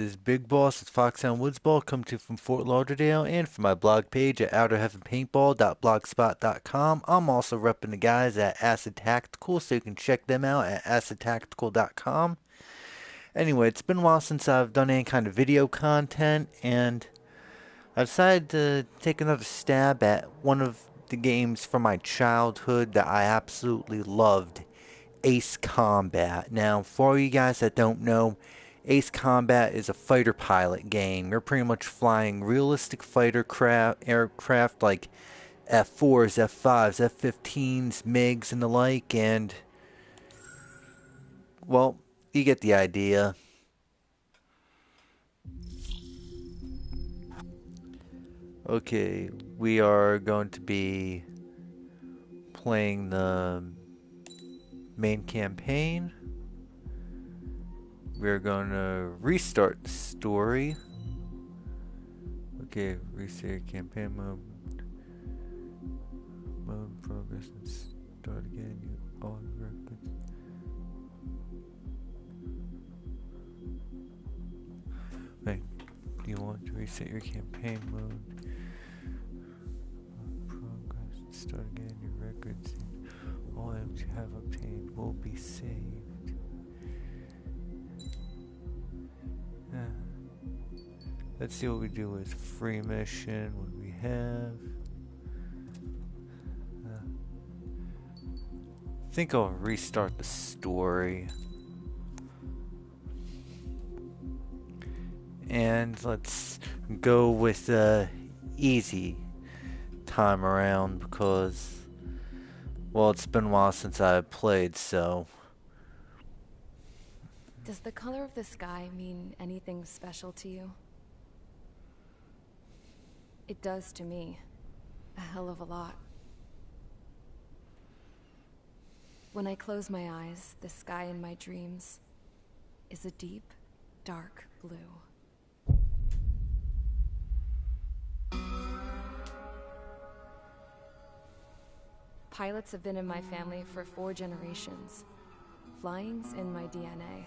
is Big Boss with Foxhound Woodsball, come to you from Fort Lauderdale, and from my blog page at outerheavenpaintball.blogspot.com. I'm also repping the guys at Acid Tactical, so you can check them out at acidtactical.com. Anyway, it's been a while since I've done any kind of video content, and I decided to take another stab at one of the games from my childhood that I absolutely loved, Ace Combat. Now, for all you guys that don't know, Ace Combat is a fighter pilot game. You're pretty much flying realistic aircraft like F4s, F5s, F-15s, MiGs, and the like, and, well, you get the idea. Okay, we are going to be playing the main campaign. We're going to restart the story. Okay, restart campaign mode. Mode progress and start again. All records. Wait, do you want to reset your campaign mode? Progress and start again. Your records and all items you have obtained will be saved. Let's see what we do with free mission. What do we have? I think I'll restart the story. And let's go with the easy time around because, well, it's been a while since I played, so. Does the color of the sky mean anything special to you? It does to me. A hell of a lot. When I close my eyes, the sky in my dreams is a deep, dark blue. Pilots have been in my family for 4 generations. Flying's in my DNA.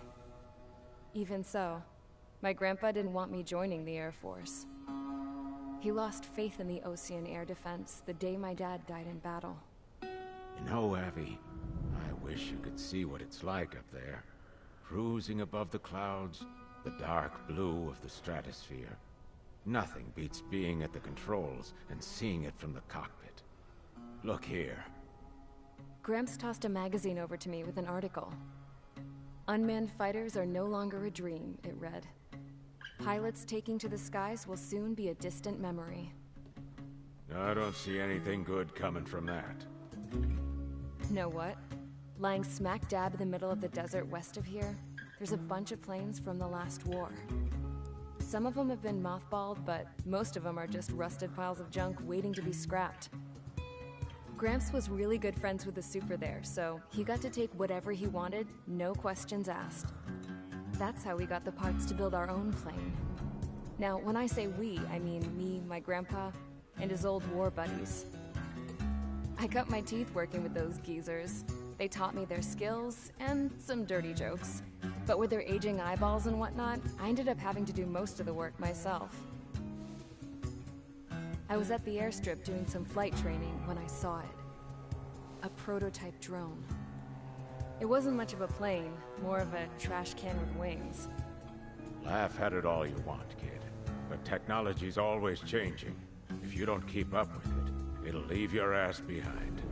Even so, my grandpa didn't want me joining the Air Force. He lost faith in the Ocean Air Defense the day my dad died in battle. You know, Abby, I wish you could see what it's like up there. Cruising above the clouds, the dark blue of the stratosphere. Nothing beats being at the controls and seeing it from the cockpit. Look here. Gramps tossed a magazine over to me with an article. Unmanned fighters are no longer a dream, it read. Pilots taking to the skies will soon be a distant memory. I don't see anything good coming from that. Know what? Lying smack dab in the middle of the desert west of here, there's a bunch of planes from the last war. Some of them have been mothballed, but most of them are just rusted piles of junk waiting to be scrapped. Gramps was really good friends with the super there, so he got to take whatever he wanted, no questions asked. That's how we got the parts to build our own plane. Now, when I say we, I mean me, my grandpa, and his old war buddies. I cut my teeth working with those geezers. They taught me their skills, and some dirty jokes. But with their aging eyeballs and whatnot, I ended up having to do most of the work myself. I was at the airstrip doing some flight training when I saw it. A prototype drone. It wasn't much of a plane, more of a trash can with wings. Laugh at it all you want, kid. But technology's always changing. If you don't keep up with it, it'll leave your ass behind.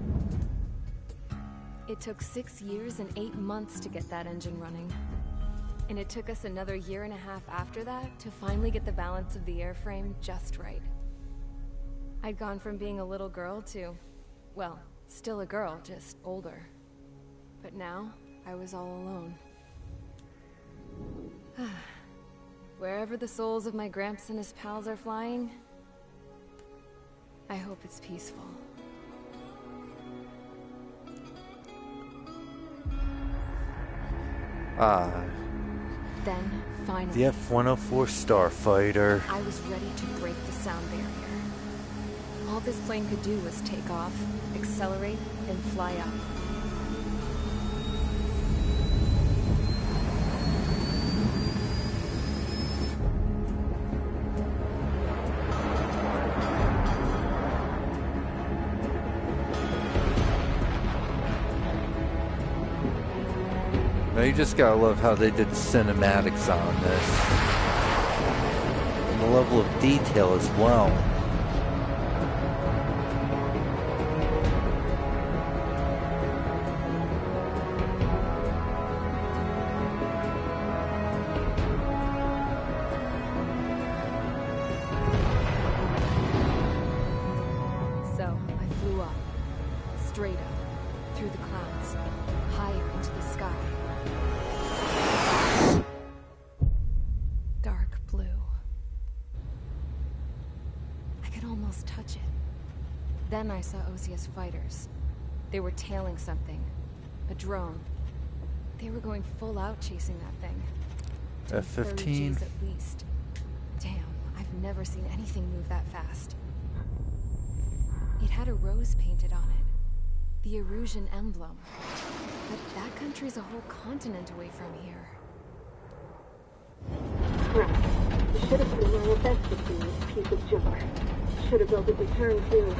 It took 6 years and 8 months to get that engine running. And it took us another 1.5 years after that to finally get the balance of the airframe just right. I'd gone from being a little girl to, well, still a girl, just older. But now, I was all alone. Wherever the souls of my Gramps and his pals are flying, I hope it's peaceful. Then, finally, The F-104 Starfighter. I was ready to break the sound barrier. All this plane could do was take off, accelerate, and fly up. Now you just gotta love how they did cinematics on this. And the level of detail as well. So, I flew up. Straight up. Through the clouds. Higher into the sky. Dark blue. I could almost touch it. Then I saw Osia's fighters. They were tailing something. A drone. They were going full out chasing that thing. Doing 30 F-15. Gs at least. Damn, I've never seen anything move that fast. It had a rose painted on it. The Erusian emblem. But that country's a whole continent away from here. Crap. You should have been my best with this piece of junk. Should have built a return too.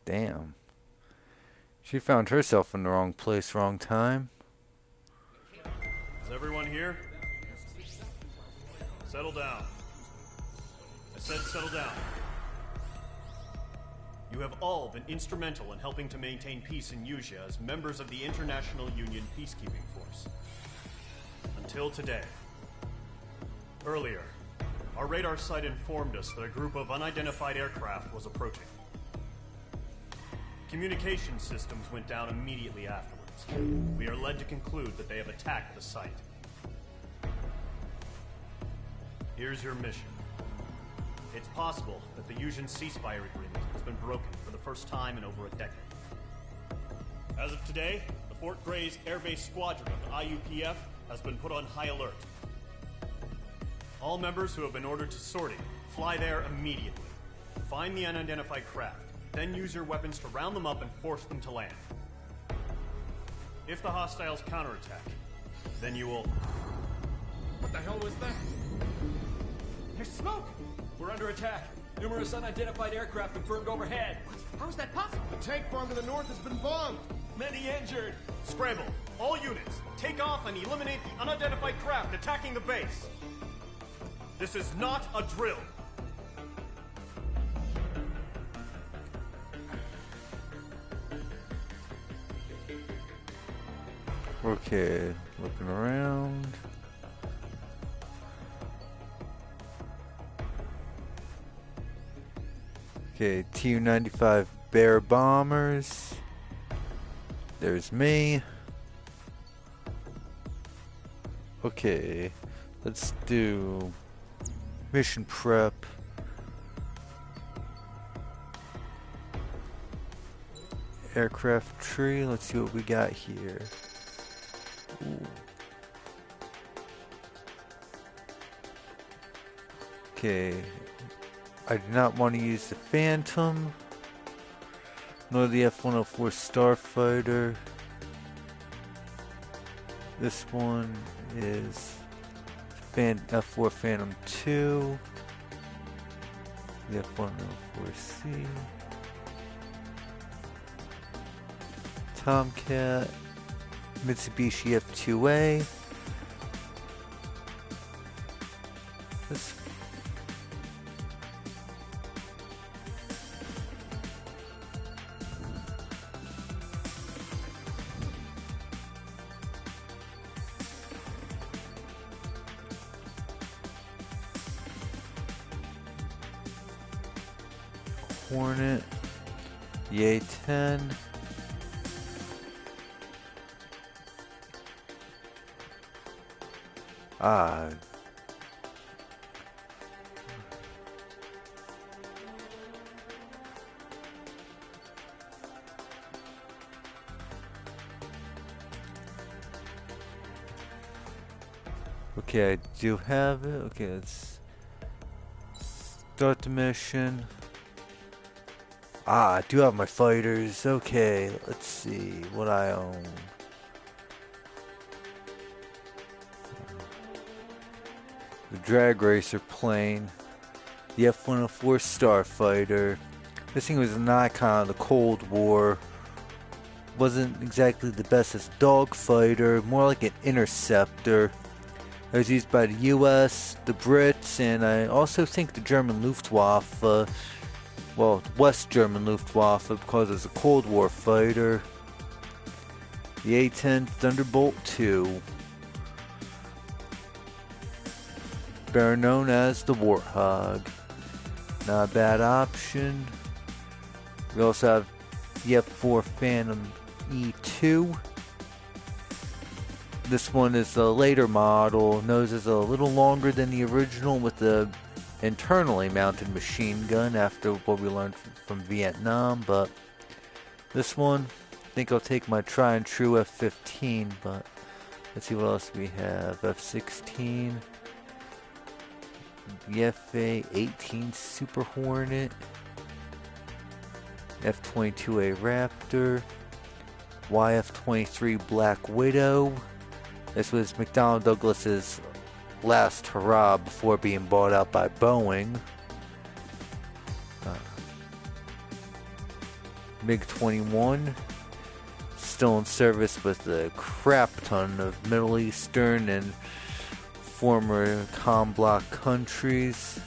Damn. She found herself in the wrong place, wrong time. Is everyone here? Settle down. I said settle down. You have all been instrumental in helping to maintain peace in Usea as members of the International Union Peacekeeping Force. Until today. Earlier, our radar site informed us that a group of unidentified aircraft was approaching. Communication systems went down immediately afterwards. We are led to conclude that they have attacked the site. Here's your mission. It's possible that the Usian ceasefire agreement has been broken for the first time in over a decade. As of today, the Fort Gray's Air Base Squadron of the IUPF has been put on high alert. All members who have been ordered to sortie, fly there immediately. Find the unidentified craft, then use your weapons to round them up and force them to land. If the hostiles counterattack, then you will... What the hell was that? There's smoke! We're under attack. Numerous unidentified aircraft have burned overhead. What? How is that possible? The tank farm to the north has been bombed. Many injured. Scramble! All units, take off and eliminate the unidentified craft attacking the base. This is not a drill. Okay, looking around. Okay, Tu-95 Bear bombers. There's me. Okay, let's do mission prep. Aircraft tree. Let's see what we got here. Ooh. Okay, I do not want to use the Phantom, nor the F-104 Starfighter. This one is F-4 Phantom 2, the F-104C, Tomcat, Mitsubishi F-2A. This Hornet, the A-10. Ah. Okay, I do have it. Okay, let's start the mission. Ah, I do have my fighters. Okay, let's see what I own. the drag racer plane, the F-104 Starfighter. This thing was an icon of the Cold War. Wasn't exactly the best as a dogfighter, more like an interceptor. It was used by the US, the Brits, and I also think the German Luftwaffe, well, West German Luftwaffe, because it's a Cold War fighter. The A-10 Thunderbolt II, better known as the Warthog. Not a bad option. We also have the F-4 Phantom E2. This one is a later model. Nose is a little longer than the original with the internally mounted machine gun after what we learned from Vietnam. But this one, I think I'll take my tried and true F-15. But let's see what else we have. F-16. The FA-18 Super Hornet. F-22A Raptor. YF-23 Black Widow. This was McDonnell Douglas's last hurrah before being bought out by Boeing. MiG-21, still in service with a crap ton of Middle Eastern and former comm bloc countries.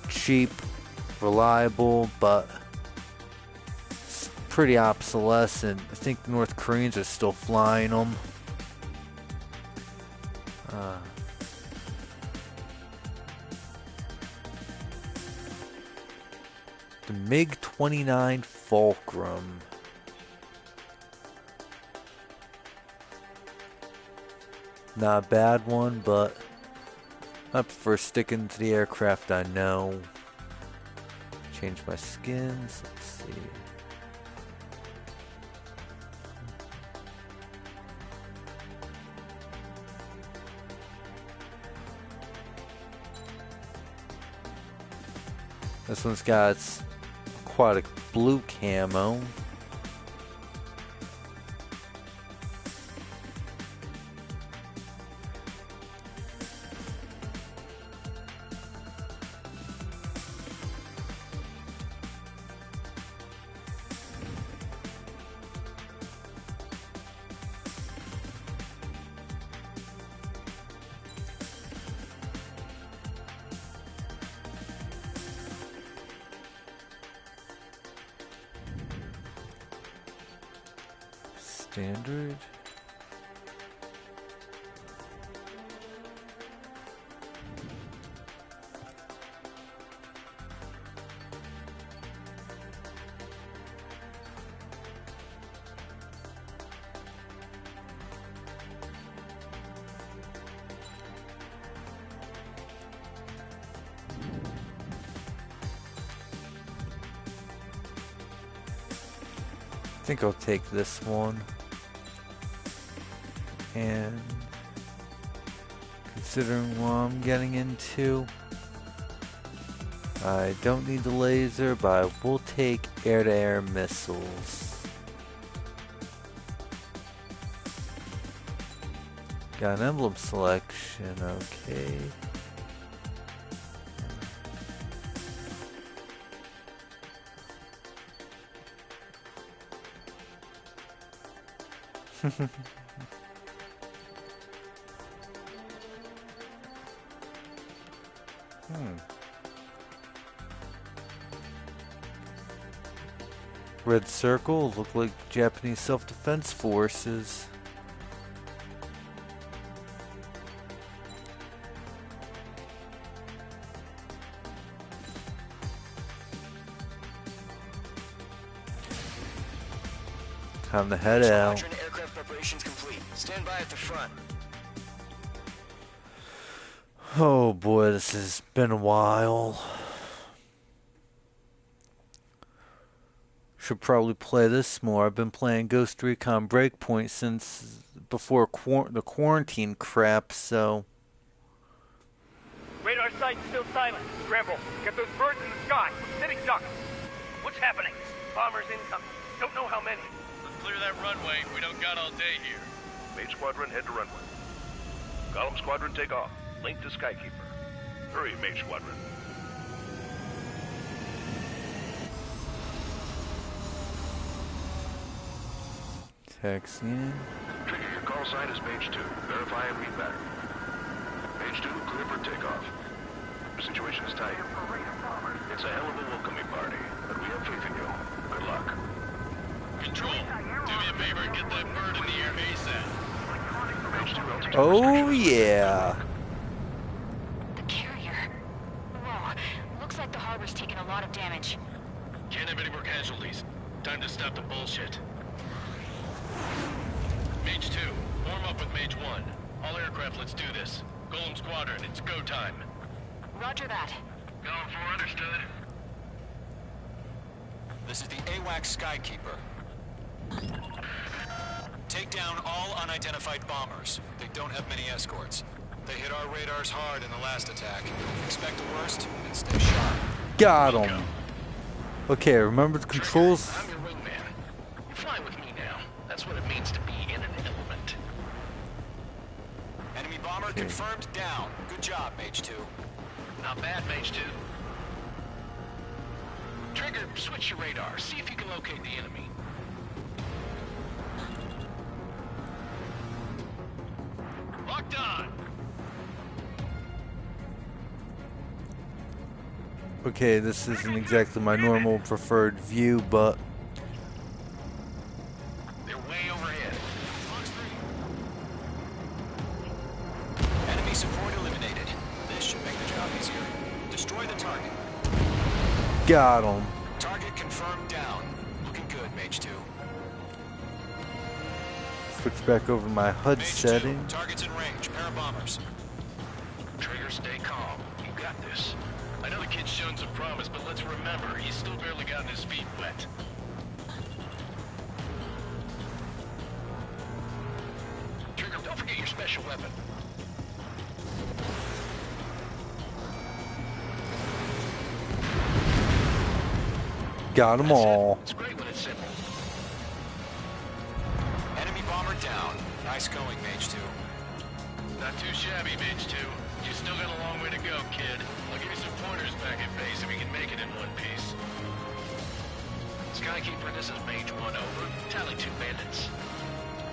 Cheap, reliable, but pretty obsolescent. I think the North Koreans are still flying them. The MiG-29 Fulcrum. Not a bad one, but I prefer sticking to the aircraft I know. Change my skins. Let's see. This one's got aquatic blue camo. Standard. I think I'll take this one. And considering what I'm getting into, I don't need the laser, but I will take air-to-air missiles. Got an emblem selection, okay. Red circle look like Japanese self-defense forces. Time to head out. Squadron aircraft preparations complete. Stand by at the front. Oh boy, this has been a while. Should probably play this more. I've been playing Ghost Recon Breakpoint since before the quarantine crap, so... Radar site's still silent. Scramble. Get those birds in the sky. Sitting ducks. What's happening? Bombers incoming. Don't know how many. Let's clear that runway. We don't got all day here. Main squadron, head to runway. Column squadron, take off. Link to Skykeeper. Hurry, Mage Squadron. Text in. Trigger, your call sign is Mage 2. Verify and read back. Mage 2, clear for takeoff. The situation is tight. It's a hell of a welcoming party, but we have faith in you. Good luck. Control, do me a favor and get that bird in the air ASAP. Mage 2, altitude Oh restrictions. yeah. The carrier. Whoa. Looks like the harbor's taken a lot of damage. Can't have any more casualties. Time to stop the bullshit. Mage 2, form up with Mage 1. All aircraft, let's do this. Golem Squadron, it's go time. Roger that. Going for understood. This is the AWACS Skykeeper. Take down all unidentified bombers. They don't have many escorts. They hit our radars hard in the last attack. Expect the worst and stay sharp. Got him. Okay, remember the controls? I'm your wingman. You fly with me now. That's what it means to be in an element. Enemy bomber confirmed down. Good job, Mage 2. Not bad, Mage 2. Trigger, switch your radar. See if you can locate the enemy. Locked on! Okay, this isn't exactly my normal preferred view, but They're way overhead. Fox 3. Enemy support eliminated. This should make the job easier. Destroy the target. got him. Target confirmed down. Looking good, Mage 2. Switch back over my HUD Mage 2, setting. targets in range. Parabombers. Trigger, stay calm. You got this. I know the kid's shown some promise, but let's remember, he's still barely gotten his feet wet. Trigger, don't forget your special weapon. Got them all. It's great when it's simple. Enemy bomber down. Nice going, Mage 2. Not too shabby, Mage 2. You still got a long way to go, kid. I'll give you some pointers back at base if we can make it in one piece. Skykeeper, this is Mage 1 over. Tally 2 bandits.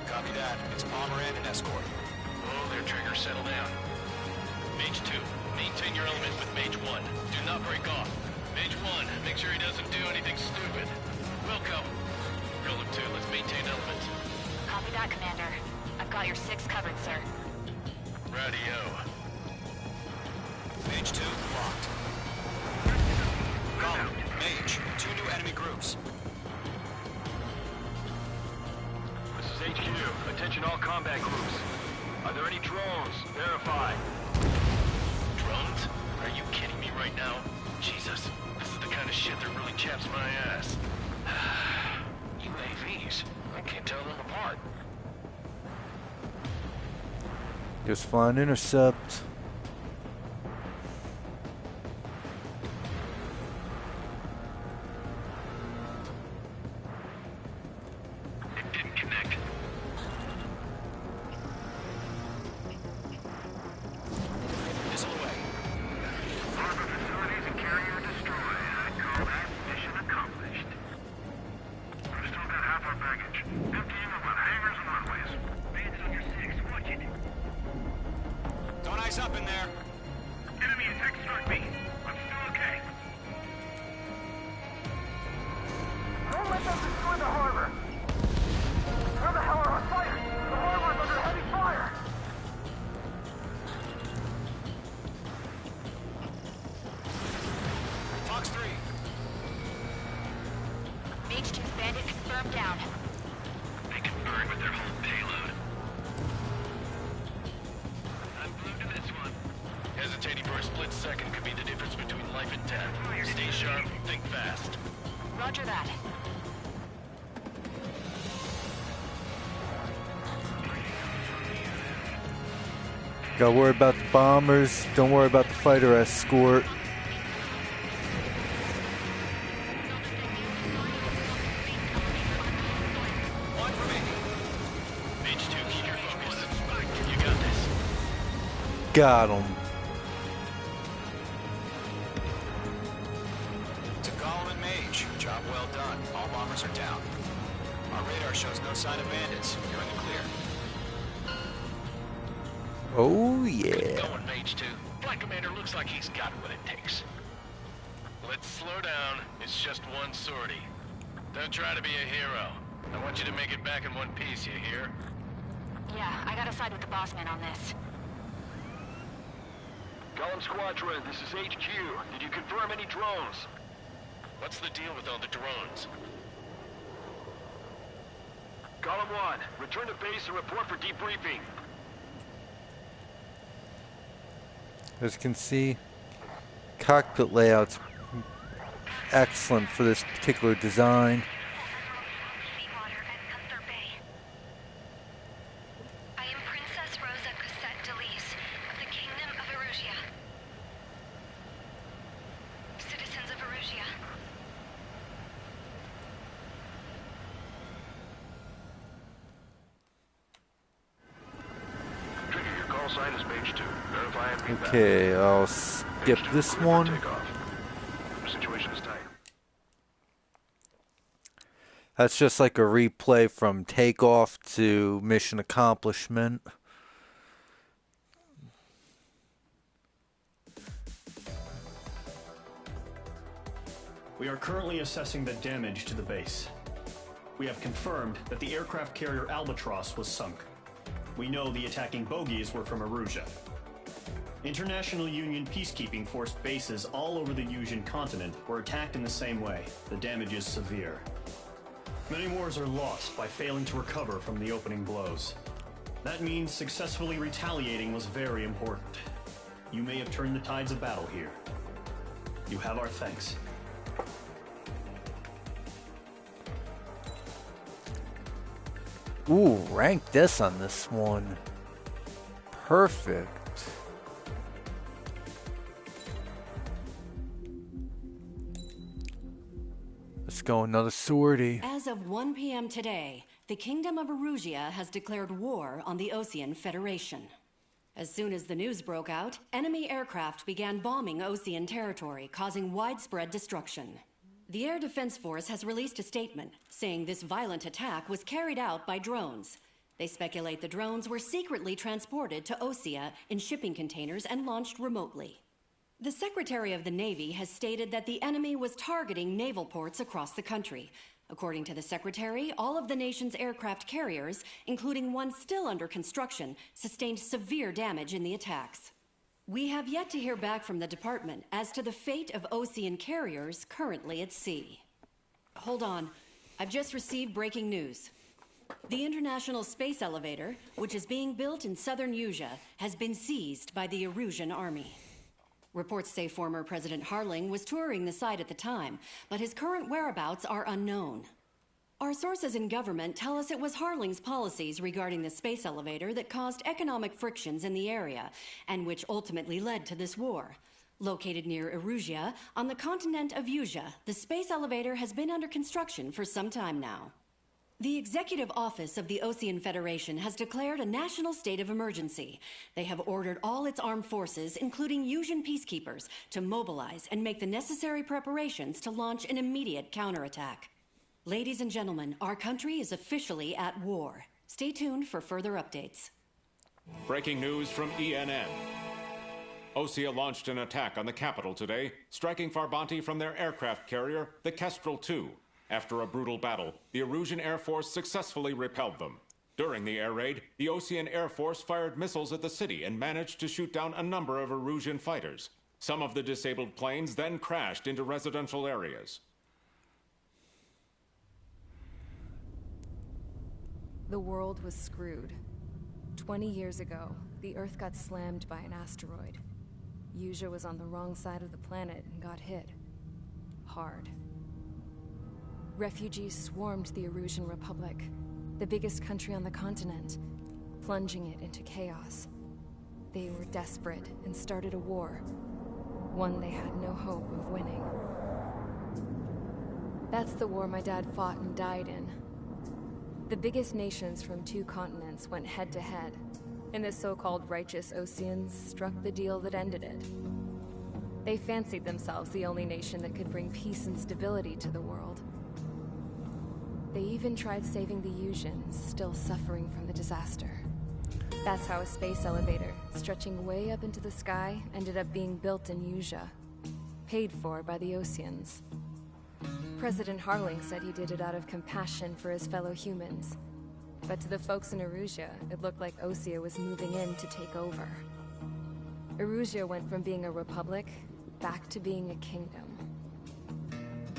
Copy that. It's bomber and an escort. Oh, their Trigger, settle down. Mage 2, maintain your element with Mage 1. Do not break off. Mage 1, make sure he doesn't do anything stupid. Welcome. Golem 2, let's maintain element. Copy that, Commander. I've got your 6 covered, sir. Radio. Mage 2, locked. Column, Mage, 2 new enemy groups. This is HQ. Attention all combat groups. Are there any drones? Verify. Drones? Are you kidding me right now? Jesus, this is the kind of shit that really chaps my ass. UAVs. I can't tell them apart. Just flying intercept. It didn't connect. Missile away. Harbor facilities and carrier destroyed. I'd call that mission accomplished. We've still got half our baggage. Emptying them on hangars and runways. Man's on your 6. Watch it. Don't ice up in there. Enemy attack struck me. I'm still okay. Don't let them destroy the harbor. Where the hell are our fighters? The harbor is under heavy fire. Fox 3. Mage 2 bandit confirmed down. They can burn with their whole payload. I'm glued to this one. Hesitating for a split second could be the difference between life and death. Stay sharp, think fast. Roger that. Gotta worry about the bombers. Don't worry about the fighter escort. One for me. Mage 2, keep your focus. You got this. Got him. To Golem and Mage, job well done. All bombers are down. Our radar shows no sign of bandits. You're in the clear. Oh, yeah. Good going, Mage 2. Flight Commander looks like he's got what it takes. Let's slow down. It's just one sortie. Don't try to be a hero. I want you to make it back in one piece, you hear? Yeah, I gotta side with the boss man on this. Golem Squadron, this is HQ. Did you confirm any drones? What's the deal with all the drones? Golem 1, return to base and report for debriefing. As you can see, cockpit layout's excellent for this particular design. I am Princess Rosa Cosette Delise of the Kingdom of Erusia. Citizens of Erusia. Trigger, your call sign is Mage 2. Verify and read back. Okay, I'll skip Mage 2, this clear for one. takeoff. Situation is tight. That's just like a replay from takeoff to mission accomplishment. We are currently assessing the damage to the base. We have confirmed that the aircraft carrier Albatross was sunk. We know the attacking bogies were from Erusia. International Union peacekeeping force bases all over the Yusian continent were attacked in the same way. The damage is severe. Many wars are lost by failing to recover from the opening blows. That means successfully retaliating was very important. You may have turned the tides of battle here. You have our thanks. Ooh, rank this on this one. Perfect. Let's go another sortie. As of 1 p.m. today, the Kingdom of Erusia has declared war on the Osean Federation. As soon as the news broke out, enemy aircraft began bombing Osean territory, causing widespread destruction. The Air Defense Force has released a statement saying this violent attack was carried out by drones. They speculate the drones were secretly transported to Osea in shipping containers and launched remotely. The Secretary of the Navy has stated that the enemy was targeting naval ports across the country. According to the Secretary, all of the nation's aircraft carriers, including one still under construction, sustained severe damage in the attacks. We have yet to hear back from the department as to the fate of Osean carriers currently at sea. Hold on. I've just received breaking news. The International Space Elevator, which is being built in southern Yusia, has been seized by the Erusian army. Reports say former President Harling was touring the site at the time, but his current whereabouts are unknown. Our sources in government tell us it was Harling's policies regarding the space elevator that caused economic frictions in the area, and which ultimately led to this war. Located near Erusia, on the continent of Yusia, the space elevator has been under construction for some time now. The Executive Office of the Osean Federation has declared a national state of emergency. They have ordered all its armed forces, including Yusian peacekeepers, to mobilize and make the necessary preparations to launch an immediate counterattack. Ladies and gentlemen, our country is officially at war. Stay tuned for further updates. Breaking news from ENN. Osea launched an attack on the capital today, striking Farbanti from their aircraft carrier, the Kestrel II. After a brutal battle, the Erusian Air Force successfully repelled them. During the air raid, the Osean Air Force fired missiles at the city and managed to shoot down a number of Erusian fighters. Some of the disabled planes then crashed into residential areas. The world was screwed. 20 years ago, the Earth got slammed by an asteroid. Yusia was on the wrong side of the planet and got hit. Hard. Refugees swarmed the Erusian Republic, the biggest country on the continent, plunging it into chaos. They were desperate and started a war, one they had no hope of winning. That's the war my dad fought and died in. The biggest nations from 2 continents went head to head. and the so-called righteous Oseans struck the deal that ended it. They fancied themselves the only nation that could bring peace and stability to the world. They even tried saving the Usians, still suffering from the disaster. That's how a space elevator, stretching way up into the sky, ended up being built in Usea, paid for by the Oseans. President Harling said he did it out of compassion for his fellow humans. But to the folks in Erusea, it looked like Osea was moving in to take over. Erusea went from being a republic back to being a kingdom.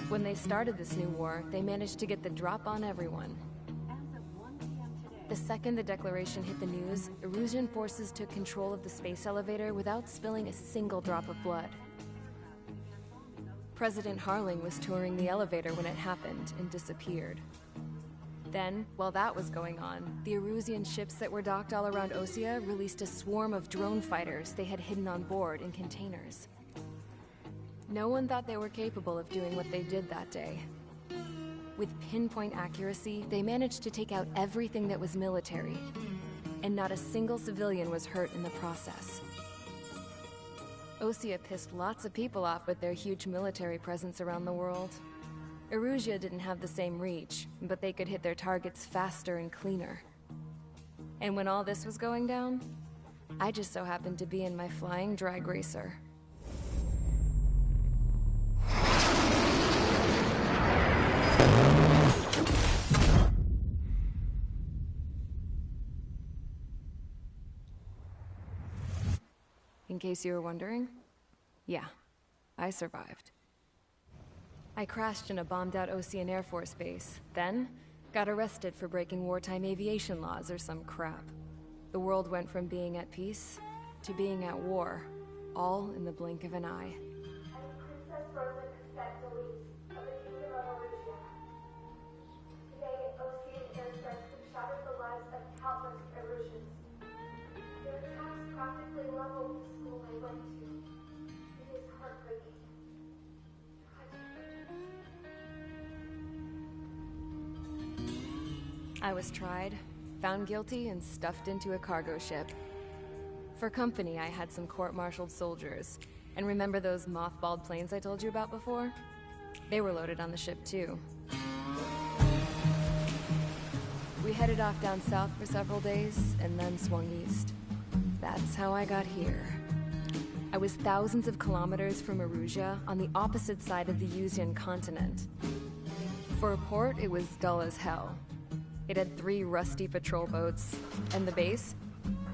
When they started this new war, they managed to get the drop on everyone. The second the declaration hit the news, Erusian forces took control of the space elevator without spilling a single drop of blood. President Harling was touring the elevator when it happened and disappeared. Then, while that was going on, the Erusian ships that were docked all around Osea released a swarm of drone fighters they had hidden on board in containers. No one thought they were capable of doing what they did that day. With pinpoint accuracy, they managed to take out everything that was military, and not a single civilian was hurt in the process. Osea pissed lots of people off with their huge military presence around the world. Erusea didn't have the same reach, but they could hit their targets faster and cleaner. And when all this was going down, I just so happened to be in my flying drag racer. In case you were wondering, yeah, I survived. I crashed in a bombed-out Osean Air Force base, then got arrested for breaking wartime aviation laws or some crap. The world went from being at peace to being at war, all in the blink of an eye. Princess Rosa Cassette Delete of the Kingdom of Erusea. Today, Osean airstrikes have shattered the lives of countless Erusians. Their attacks practically leveled the school I went to. It is heartbreaking. I was tried, found guilty, and stuffed into a cargo ship. For company, I had some court-martialed soldiers. And remember those mothballed planes I told you about before? They were loaded on the ship, too. We headed off down south for several days, and then swung east. That's how I got here. I was thousands of kilometers from Erusea, on the opposite side of the Usian continent. For a port, it was dull as hell. It had 3 rusty patrol boats, and the base?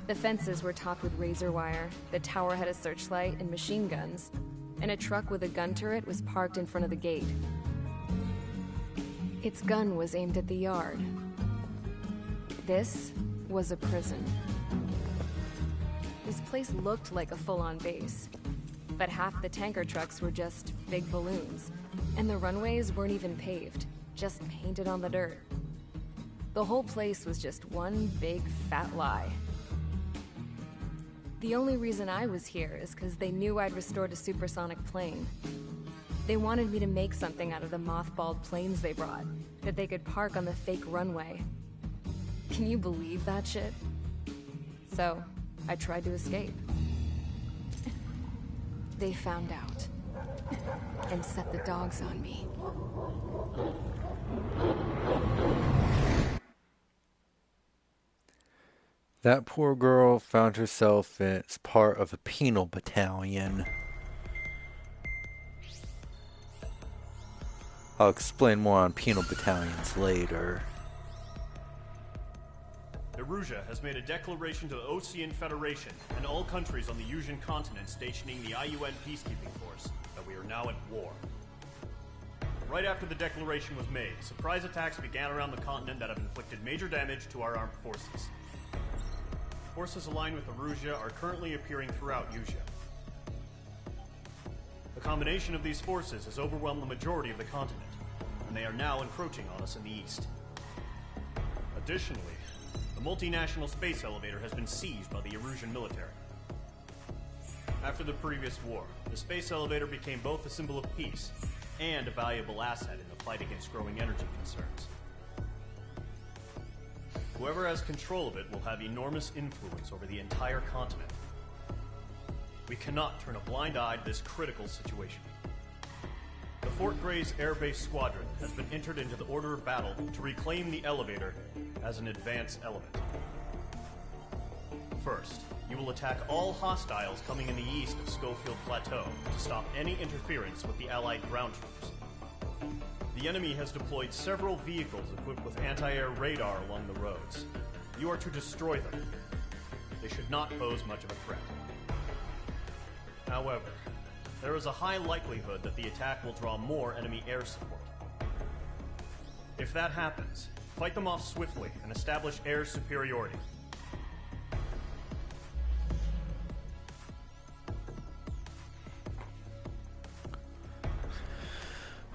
The fences were topped with razor wire, the tower had a searchlight and machine guns, and a truck with a gun turret was parked in front of the gate. Its gun was aimed at the yard. This was a prison. This place looked like a full-on base, but half the tanker trucks were just big balloons, and the runways weren't even paved, just painted on the dirt. The whole place was just one big fat lie. The only reason I was here is because they knew I'd restored a supersonic plane. They wanted me to make something out of the mothballed planes they brought, that they could park on the fake runway. Can you believe that shit? So, I tried to escape. They found out, and set the dogs on me. That poor girl found herself as part of a penal battalion. I'll explain more on penal battalions later. Erusea has made a declaration to the Osean Federation and all countries on the Usian continent stationing the IUN peacekeeping force that we are now at war. Right after the declaration was made, surprise attacks began around the continent that have inflicted major damage to our armed forces. Forces aligned with Erusea are currently appearing throughout Usea. The combination of these forces has overwhelmed the majority of the continent, and they are now encroaching on us in the east. Additionally, the multinational space elevator has been seized by the Erusian military. After the previous war, the space elevator became both a symbol of peace and a valuable asset in the fight against growing energy concerns. Whoever has control of it will have enormous influence over the entire continent. We cannot turn a blind eye to this critical situation. The Fort Gray's Air Base Squadron has been entered into the order of battle to reclaim the elevator as an advance element. First, you will attack all hostiles coming in the east of Schofield Plateau to stop any interference with the Allied ground troops. The enemy has deployed several vehicles equipped with anti-air radar along the roads. You are to destroy them. They should not pose much of a threat. However, there is a high likelihood that the attack will draw more enemy air support. If that happens, fight them off swiftly and establish air superiority.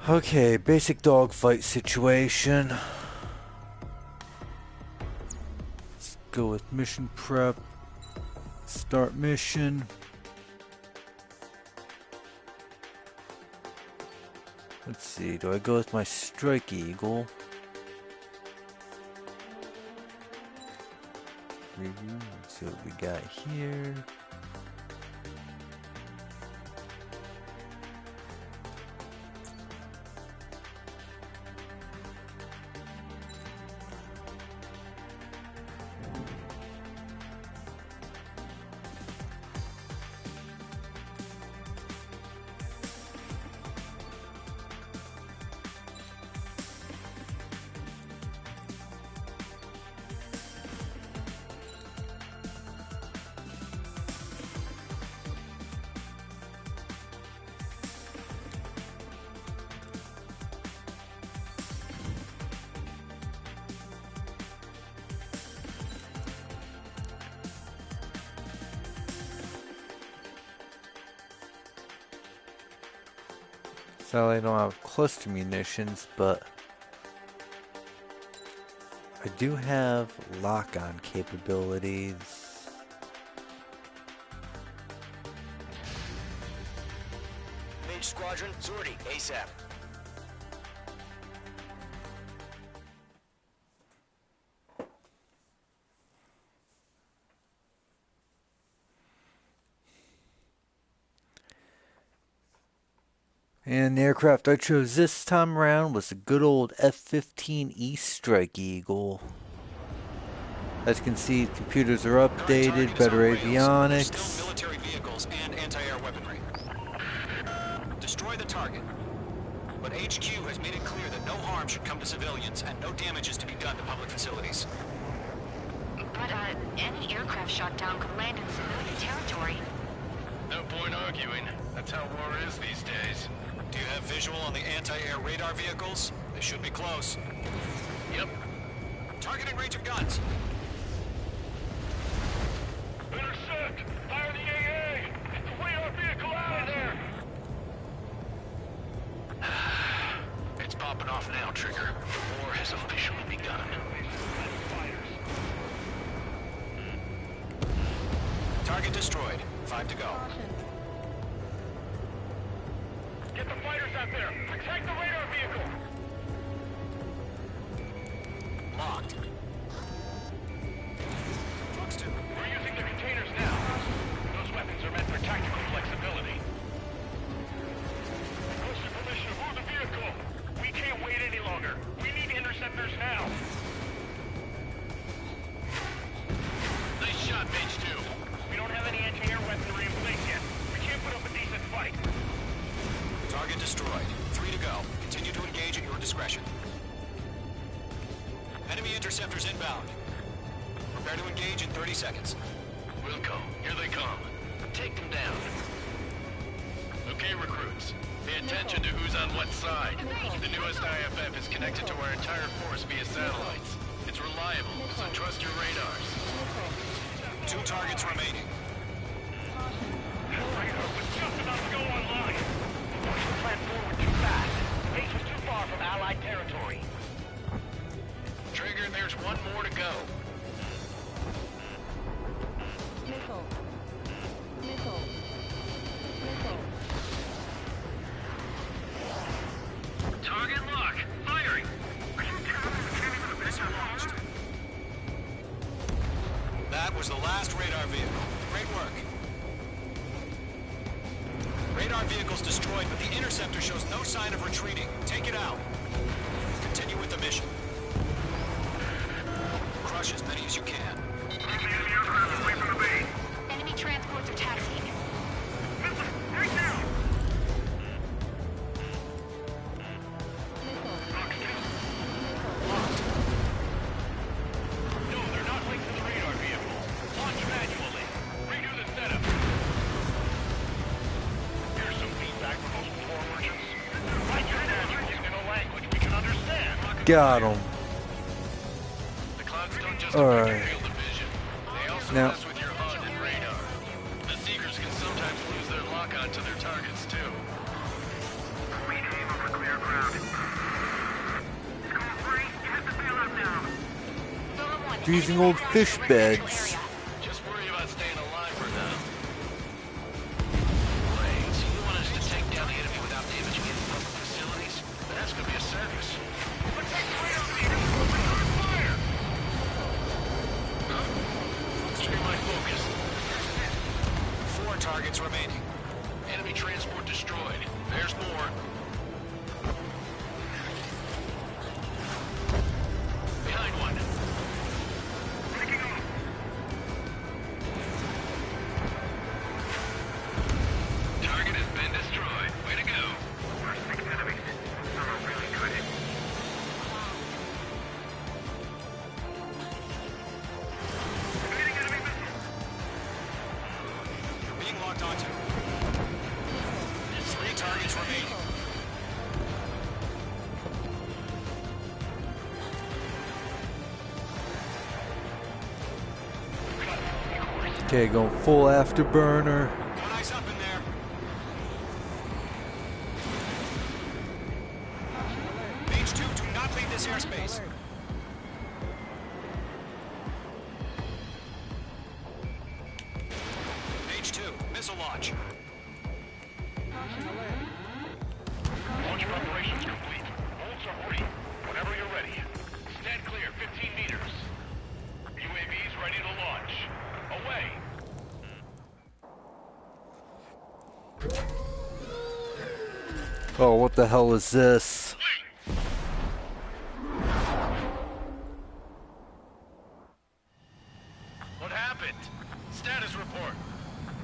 Okay, basic dogfight situation. Let's go with mission prep. Start mission. Let's see, do I go with my Strike Eagle? Review, let's see what we got here. So I don't have cluster munitions, but I do have lock-on capabilities. Mage Squadron, sortie, ASAP. And the aircraft I chose this time around was the good old F-15E Strike Eagle. As you can see, computers are updated, better avionics. Still military vehicles and anti-air weaponry. Destroy the target. But HQ has made it clear that no harm should come to civilians and no damage is to be done to public facilities. But, any aircraft shot down could land in civilian territory. No point arguing. That's how war is these days. Do you have visual on the anti-air radar vehicles? They should be close. Yep. Targeting range of guns. Intercept! Fire the AA! Get the radar vehicle out of there! It's popping off now, Trigger. The war has officially begun. Target destroyed. 5 to go. Get the fighters out there! Attack the radar vehicle! Locked. Trucks 2. We're using the containers now. Those weapons are meant for tactical flexibility. What's your permission? Move the vehicle! We can't wait any longer. We need interceptors now. Nice shot, Mage 2. We don't have any anti-air weaponry in place yet. We can't put up a decent fight. Target destroyed. 3 to go. Continue to engage at your discretion. Enemy interceptors inbound. Prepare to engage in 30 seconds. Wilco, here they come. Take them down. Okay, recruits. Pay attention to who's on what side. The newest IFF is connected to our entire force via satellites. It's reliable, so trust your radars. 2 targets remaining. Radar was just about to go online. Push the plan forward too fast. Base was too far from Allied territory. Trigger, there's one more to go. Missile. Missile. Missile. Target lock. Firing. Missile launched. was the last radar vehicle. Great work. Radar vehicle's destroyed, but the interceptor shows no sign of retreating. Take it out. Continue with the mission. Crush as many as you can. Enemy transports are taxiing. Right now! No, they're not linked to the radar vehicle. Launch manually. Redo the setup. Here's some feedback from those floor merchants. Write your manuals in a language we can understand. Got him. The clouds don't just All affect right. your field of vision. They also Now- mess with your HUD and radar. The Seekers can sometimes lose their lock-on to their targets, too. We aim over clear ground. Score 3, you have to bail out now. Using old fish beds. Just worry about staying alive for now. Wait, so you want us to take down the enemy without damaging any public facilities? That's gonna be a circus. Stay my focus. 4 targets remaining. Enemy transport destroyed. There's more. Behind one. Target has been destroyed. Way to go. We're 6 enemies. Some are really good. Evading enemy missile. You're being locked onto. 3 targets remaining. Okay, going full afterburner. Got eyes up in there. Page 2, do not leave this airspace. Page 2, missile launch. Launch preparations complete. Bolts are ready. Whenever you're ready. Stand clear, 15 meters. UAVs ready to launch. Away. Oh, what the hell is this? What happened? Status report.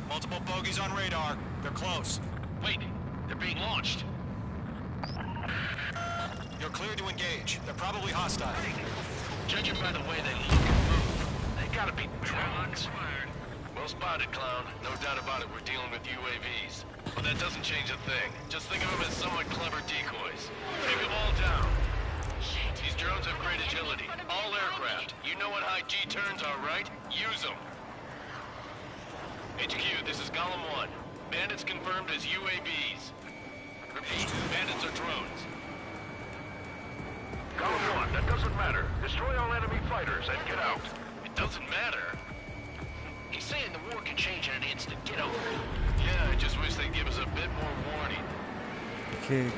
Multiple bogeys on radar. They're close. Wait, they're being launched. You're clear to engage. They're probably hostile. Judging by the way they look and move, they gotta be drones. Well spotted, clown. No doubt about it, we're dealing with UAVs. But that doesn't change a thing. Just think of them as somewhat clever decoys. Take them all down. These drones have great agility. All aircraft. You know what high G turns are, right? Use them. HQ, this is Golem 1. Bandits confirmed as UAVs. Repeat, bandits are drones. Golem 1, that doesn't matter. Destroy all enemy fighters and get out. It doesn't matter. He's saying the war can change in an instant. Get over it. Yeah, I just wish they'd give us a bit more warning. Okay,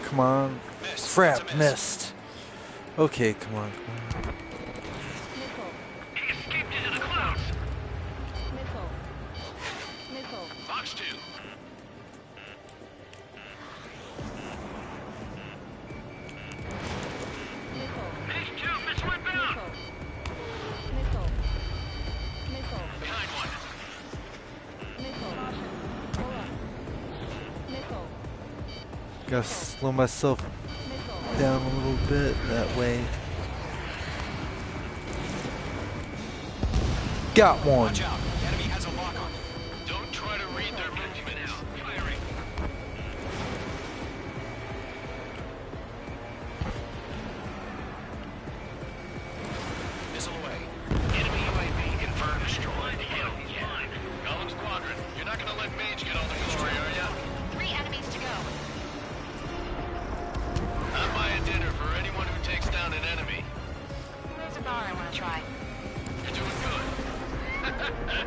come on. Miss. Crap, It's a miss. missed. Okay, come on, come on. He escaped into the clouds. Fox 2. Page 2, missile inbound. Behind one. Gotta slow myself down a little bit that way. Got one. Watch out. Enemy has a lock on. Don't try to read their movements. Firing. Missile away. Enemy UAV confirmed destroyed. Hell yeah. Golem Squadron, you're not gonna let Mage get all the glory, are ya? 3 enemies to go. I'll buy a dinner for anyone who takes down an enemy. There's a bar I want to try. You're doing good.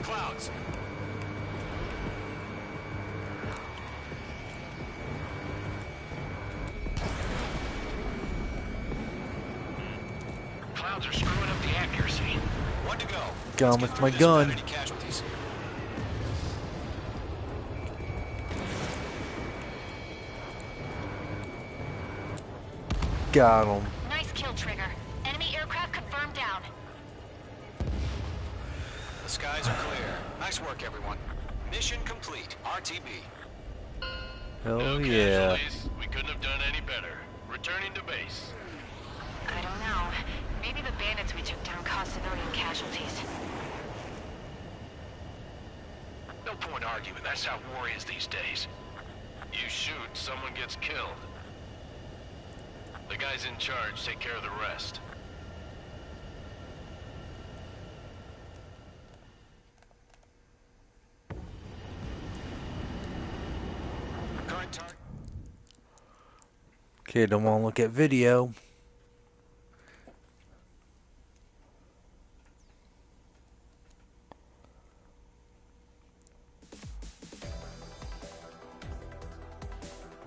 clouds. Clouds are screwing up the accuracy. One to go. Got him with my gun. Any casualties. Got him. Nice kill, Trigger. Enemy aircraft confirmed down. The skies are clear. Nice work, everyone. Mission complete. RTB. Hell No yeah. casualties. We couldn't have done any better. Returning to base. I don't know. Maybe the bandits we took down caused civilian casualties. No point arguing. That's how war is these days. You shoot, someone gets killed. The guys in charge take care of the rest. Current target. Okay, don't want to look at video.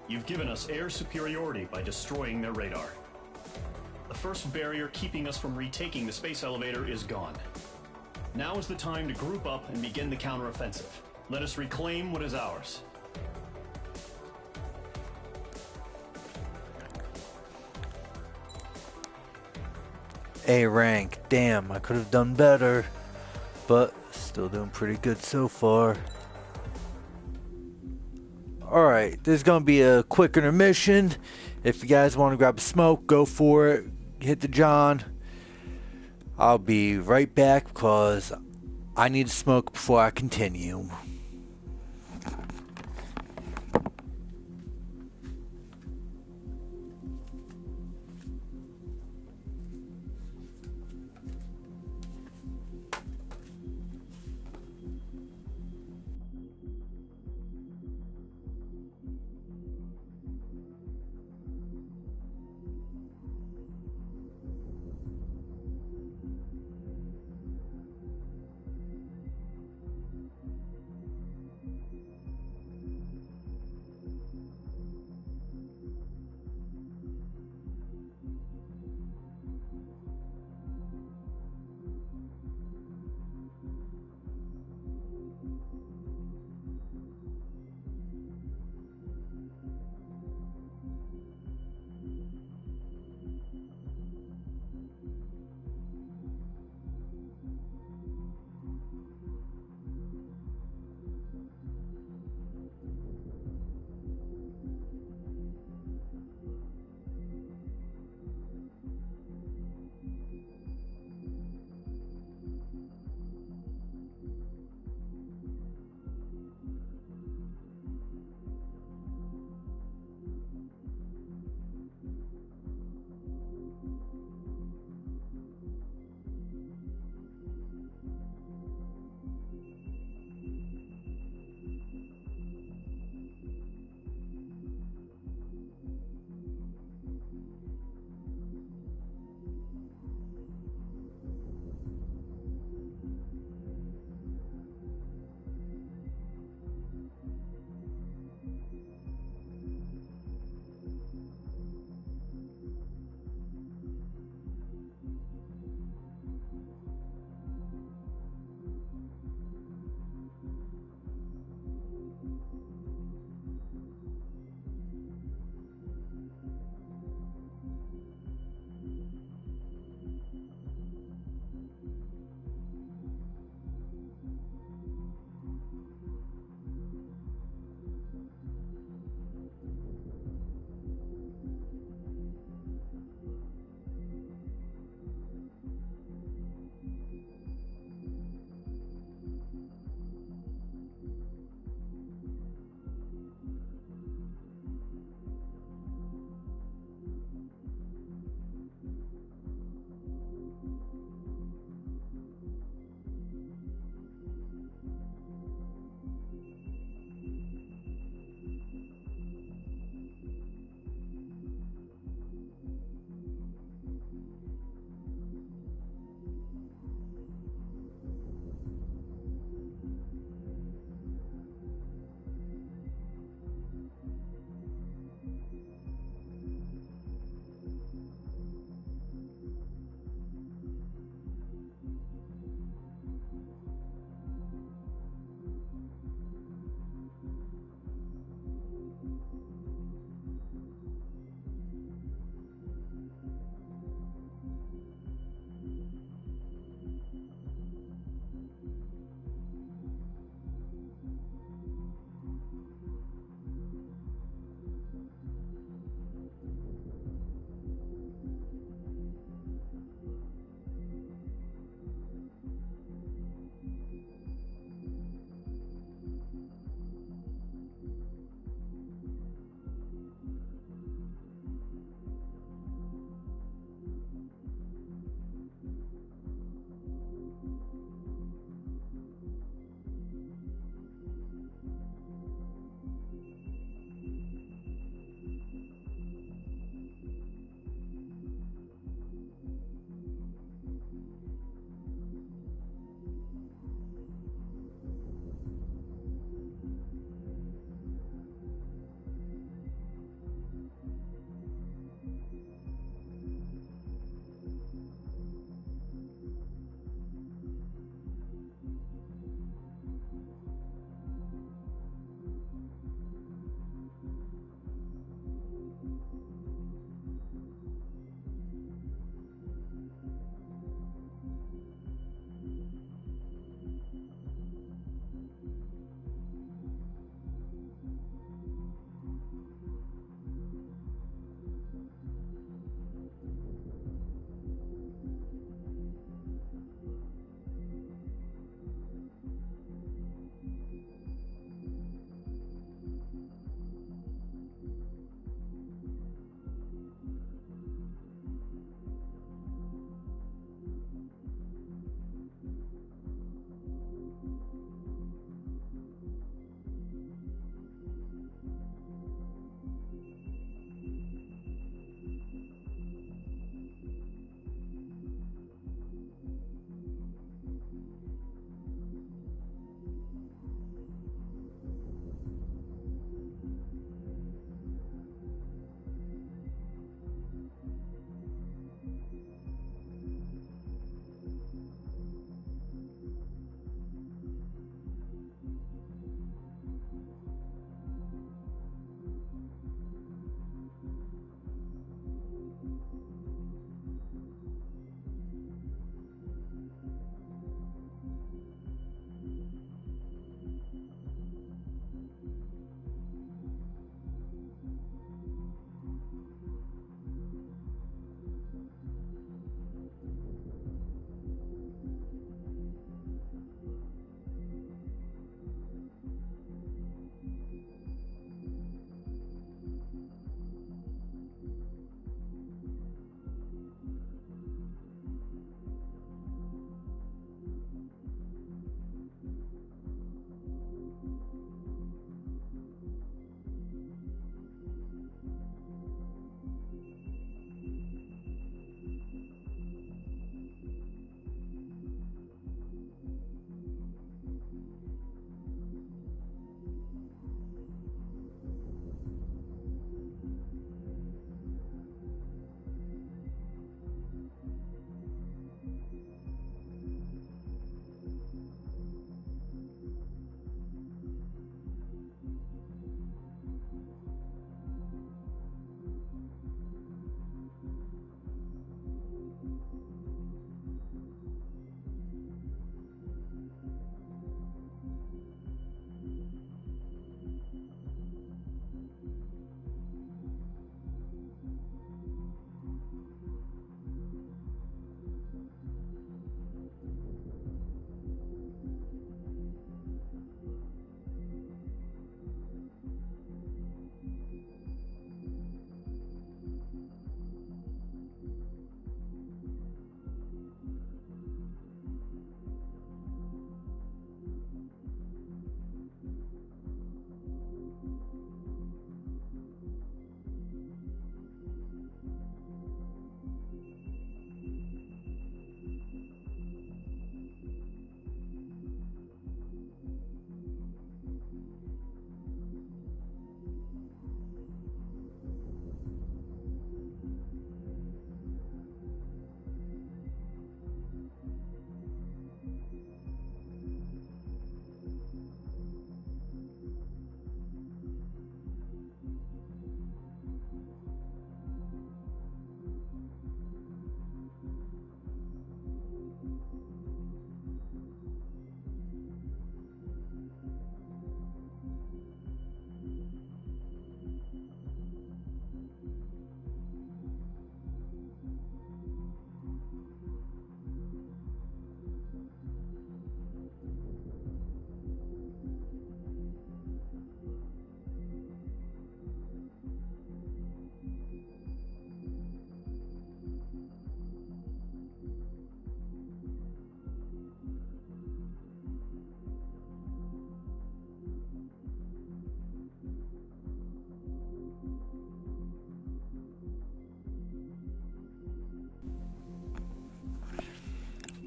You've given us air superiority by destroying their radar. The first barrier keeping us from retaking the space elevator is gone. Now is the time to group up and begin the counteroffensive. Let us reclaim what is ours. A rank. Damn, I could have done better. But still doing pretty good so far. Alright, this is going to be a quick intermission. If you guys want to grab a smoke, go for it. Hit the John. I'll be right back because I need to smoke before I continue.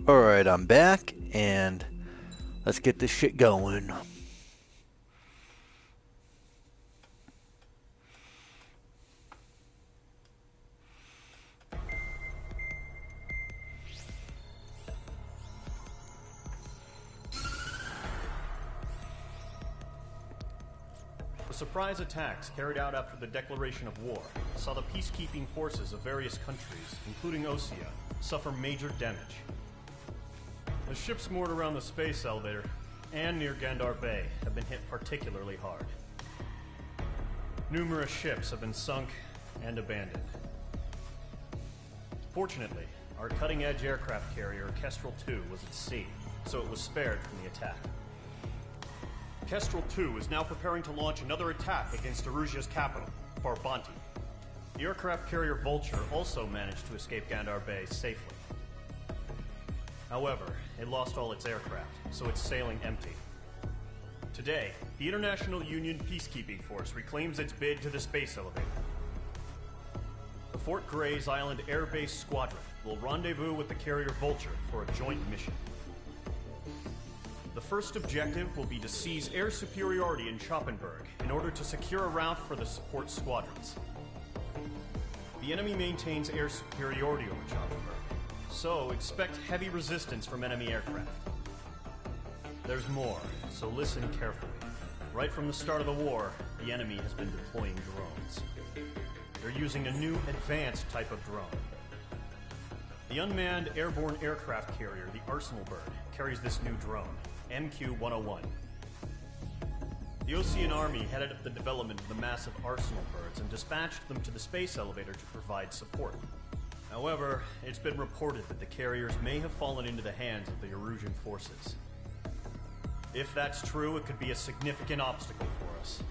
Alright, I'm back, and let's get this shit going. The surprise attacks carried out after the declaration of war saw the peacekeeping forces of various countries, including Osea, suffer major damage. The ships moored around the space elevator and near Gandar Bay have been hit particularly hard. Numerous ships have been sunk and abandoned. Fortunately, our cutting-edge aircraft carrier, Kestrel 2, was at sea, so it was spared from the attack. Kestrel 2 is now preparing to launch another attack against Erusia's capital, Farbanti. The aircraft carrier Vulture also managed to escape Gandar Bay safely. However, it lost all its aircraft, so it's sailing empty. Today, the International Union Peacekeeping Force reclaims its bid to the space elevator. The Fort Grays Island Air Base Squadron will rendezvous with the carrier Vulture for a joint mission. The first objective will be to seize air superiority in Schoppenberg in order to secure a route for the support squadrons. The enemy maintains air superiority over Schoppenberg, so expect heavy resistance from enemy aircraft. There's more, so listen carefully. Right from the start of the war, the enemy has been deploying drones. They're using a new advanced type of drone. The unmanned airborne aircraft carrier, the Arsenal Bird, carries this new drone, MQ-101. The Osean Army headed up the development of the massive Arsenal Birds and dispatched them to the space elevator to provide support. However, it's been reported that the carriers may have fallen into the hands of the Erusian forces. If that's true, it could be a significant obstacle for us.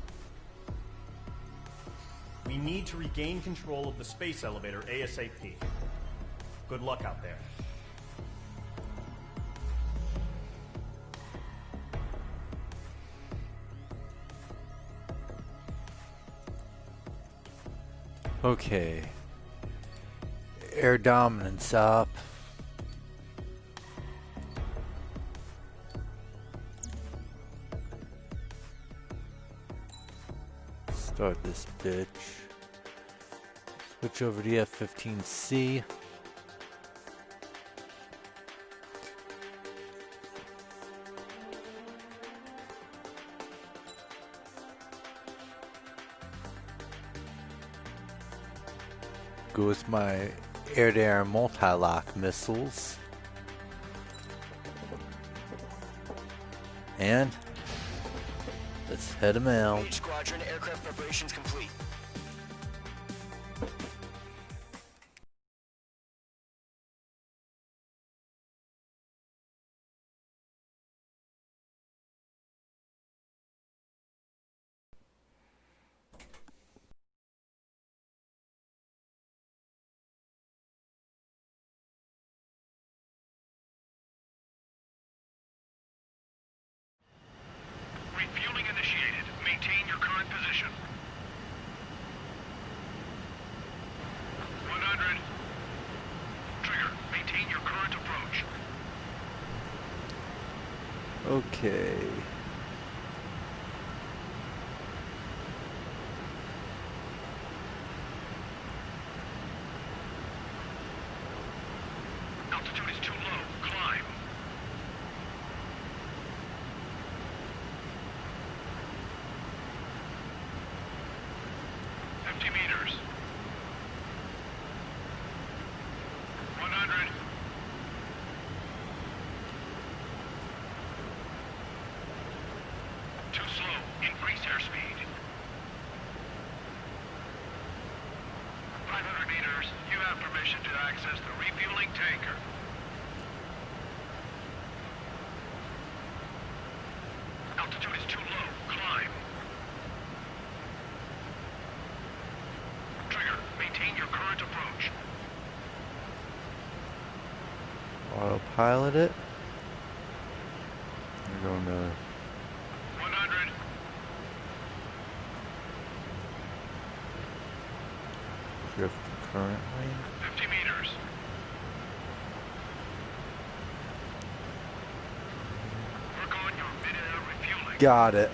We need to regain control of the space elevator ASAP. Good luck out there. Okay. Air dominance up. Start this bitch. Switch over to F-15C. Go with my air-to-air multi-lock missiles. And let's head them out. Page Squadron, aircraft preparations complete. Refueling initiated. Maintain your current position. 100. Trigger, maintain your current approach. Okay. Altitude is too low. Climb. Meters. 100. Too slow. Increase airspeed. 500 meters. You have permission to access the refueling tanker. Altitude is too low. Climb. Trigger, maintain your current approach. Autopilot it. We're going to 100. drift currently. 50 meters. Got it.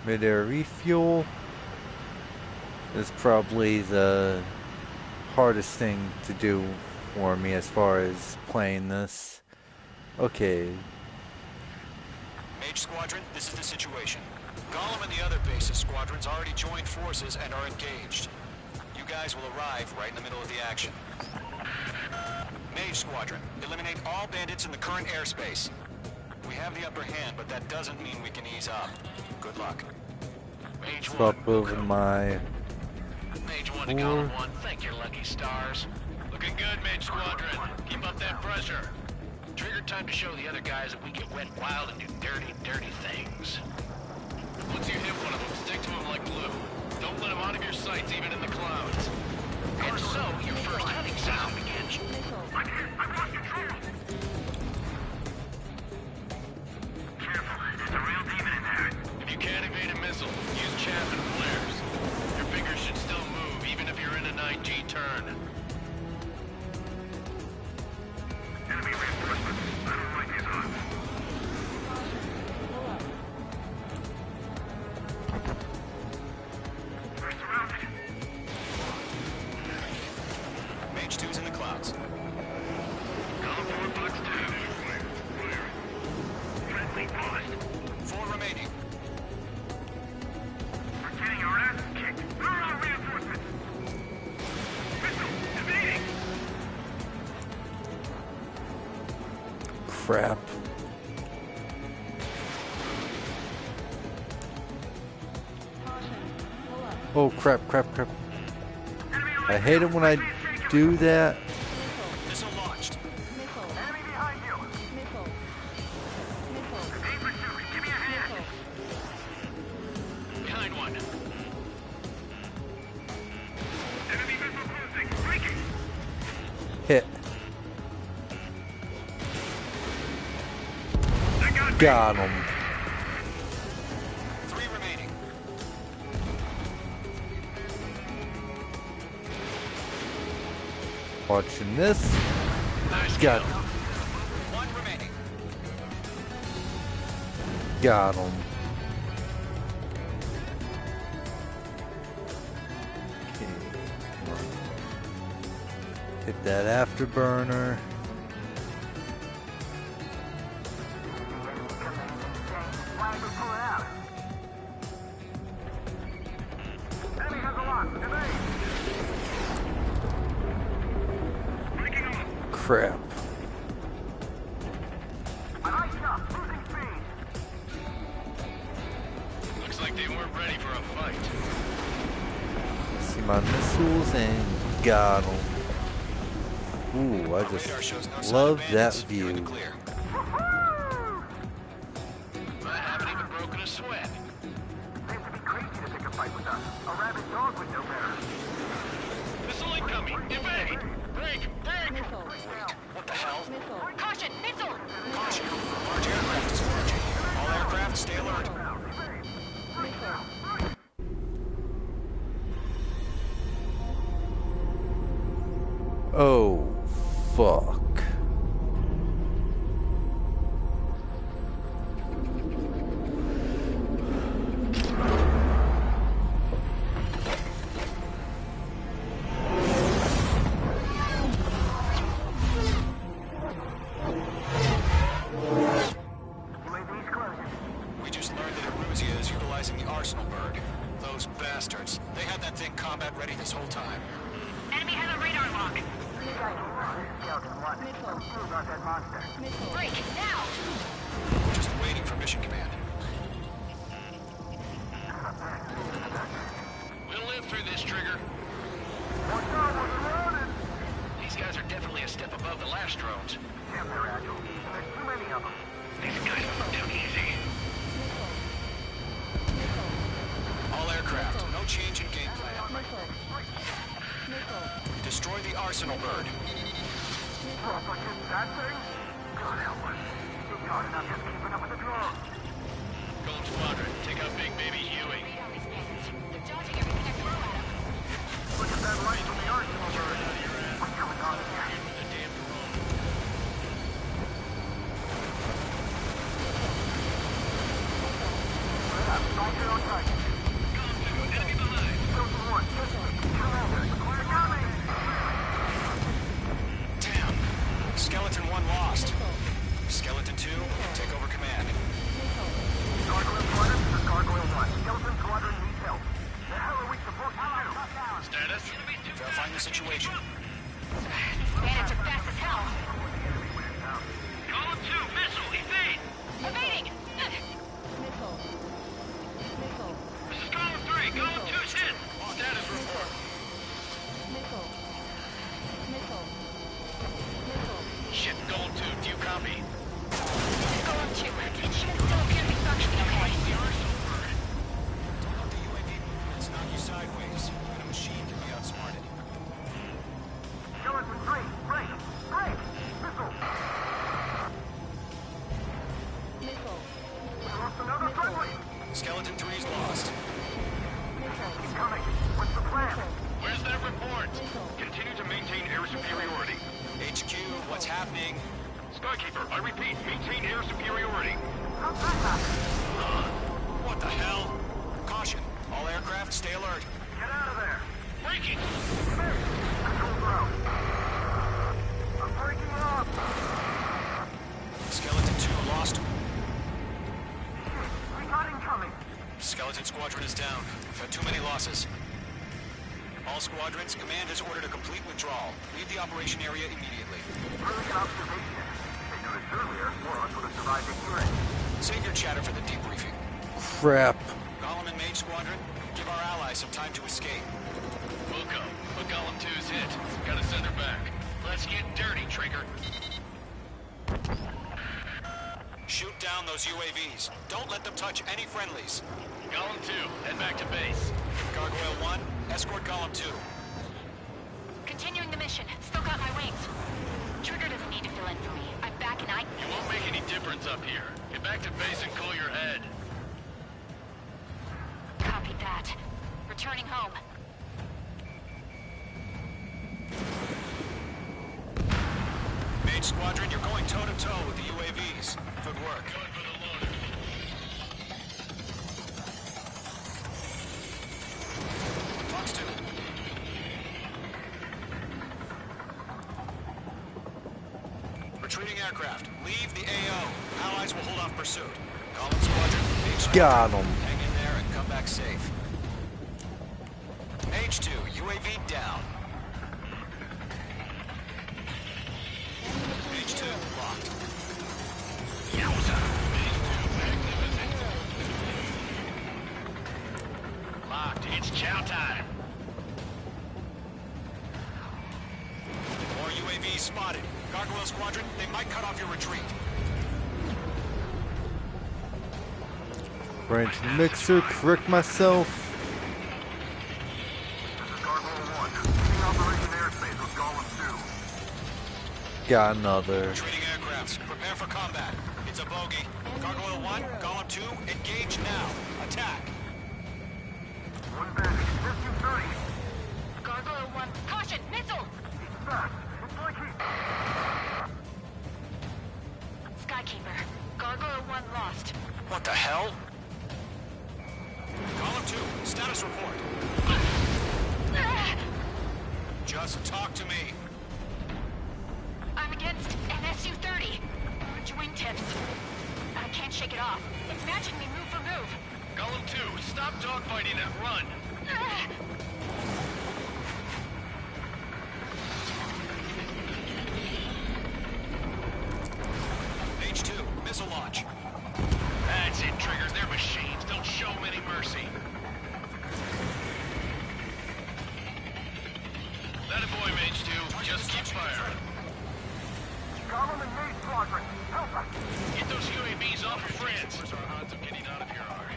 Mid-air refuel is probably the hardest thing to do for me as far as playing this. Okay. Mage Squadron, this is the situation. Gollum and the other bases squadrons already joined forces and are engaged. You guys will arrive right in the middle of the action. Mage Squadron, eliminate all bandits in the current airspace. We have the upper hand, but that doesn't mean we can ease up. Good luck. Mage Swap 1, over my Mage 1 to Column 1, thank your lucky stars. Looking good, Mage Squadron. Keep up that pressure. Trigger time to show the other guys that we get wet wild and do dirty, dirty things. Once you hit one of them, stick to them like glue. Don't let them out of your sights, even in the clouds. And so, your first hunting sound begins. I've lost control! Careful, there's a real demon in there. If you can't evade a missile, use chaff and flares. Your fingers should still move, even if you're in a 9G turn. Enemy reinforcements. I don't like these odds. We're surrounded. Mage 2's in the clouds. Column 4, box 2. Friendly paused. 4 remaining. We're getting our asses kicked. Where are our reinforcements? Missile! Evading! crap. Oh crap, crap, crap. I hate it when I do that. Missile launched. Enemy behind you! Aim pursuit, give me a hand! Behind one. Enemy missile cruising, breaking! Hit. I Got him. 3 remaining. Watching this. Nice Got kill. 1 remaining. Got him. Okay. Come on. Hit that afterburner. Why are we pulling out? Enemy has a lock. Evade! Breaking off. Crap. I like stuff. Losing speed. Looks like they weren't ready for a fight. See my missiles and got them. Ooh, I Radar shows just no sign love of that bandits. You're in the view. clear. I haven't even broken a sweat. Seems to be crazy to pick a fight with us. A rabid dog would know better. Missile incoming! Evade! Break! Break! What the hell? Caution! Missile! Caution. Large aircraft is approaching. All aircraft stay alert. Oh, fuck. UAV's closing. We just learned that Eruzia is utilizing the Arsenal bird. Those bastards. They had that thing combat ready this whole time. Enemy has a radar lock. Skeleton 1. Move out that monster. Break! Now! We're just waiting for mission command. We'll live through this, Trigger. Watch out, we're surrounded! These guys are definitely a step above the last drones. Damn, they're agile. There's too many of them. These guys are too easy. All aircraft, no change in game plan. Destroy the Arsenal bird. Proper hit that thing? God help us. He's hard enough just keeping up with the drones. Gold Squadron, take out Big Baby Huey. They're dodging everything I throw at them. Look at that light from the Arsenal bird. We ships, and a machine can be outsmarted. Skeleton 3, break! Break! Missile! We lost another friendly! Skeleton 3's lost. He's coming. What's the plan? Where's that report? Continue to maintain air superiority. HQ, what's happening? Skykeeper, I repeat, maintain air superiority. How's that happen? What the hell? Caution. All aircraft, stay alert. Get out of there! Breaking! Control throw. I'm breaking off! Skeleton 2 lost. We got incoming! Skeleton Squadron is down. We've had too many losses. All squadrons, command has ordered a complete withdrawal. Leave the operation area immediately. Brilliant observation. They knew this earlier, more of us would have survived the hearing. Save your chatter for the debriefing. Crap. Golem and Mage Squadron, give our allies some time to escape. We'll go, but Golem 2's hit. Gotta send her back. Let's get dirty, Trigger. Shoot down those UAVs. Don't let them touch any friendlies. Golem 2, head back to base. Gargoyle 1, escort Golem 2. Continuing the mission. Still got my wings. Trigger doesn't need to fill in for me. I'm back and I... You won't make any difference up here. Get back to base and cool your head. Copy that. Returning home. Mage Squadron, you're going toe-to-toe with the UAVs. Good work. Going for the loader. Fox 2. Retreating aircraft. Leave the AO. Allies will hold off pursuit. Golem Squadron, Mage Squadron. Got 'em. Hang in there and come back safe. Mage 2, UAV down. Mage 2, locked. Yowza! Mage 2, magnificent. Locked. It's chow time. More UAVs spotted. Gargoyle Squadron, they might cut off your retreat. French mixer, correct myself. This is Gargoyle 1. Leaving Operation Airspace with Golem 2. Got another. Retreating aircrafts, prepare for combat. It's a bogey. Gargoyle 1, Golem 2, engage now. Attack. One bandit. Rescue 30. Gargoyle 1. Caution! Missile! He's fast. It's like he... Skykeeper. Gargoyle 1 lost. What the hell? Golem 2, status report. Just talk to me. I'm against an SU-30. Orange wingtips. I can't shake it off. It's matching me move for move. Golem 2, stop dogfighting and run. H2, missile launch. That's it, Triggers. They're machines. Don't show them any mercy. That a boy, Mage 2. Just keep firing. Golem and Mage Squadron. Help us. Get those UAVs off your friends. Where's our odds of getting out of here are?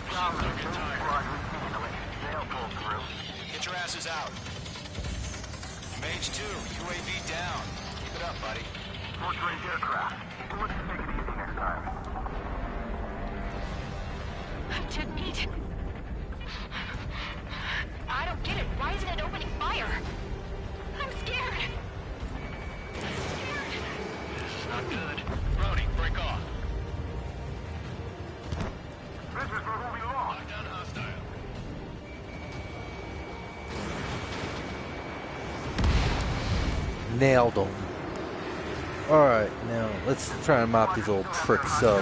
Golem and Mage Squadron. Handle it. They'll pull through. Get your asses out. Mage 2, UAV down. Keep it up, buddy. Short-range aircraft. Let's make it easy next time. I'm dead meat. I don't get it. Why isn't it opening fire? I'm scared. I'm scared. This is not good. Brody, break off. This is where we lost. Lock down hostile. Nailed them. Alright, now let's try and mop these old pricks up.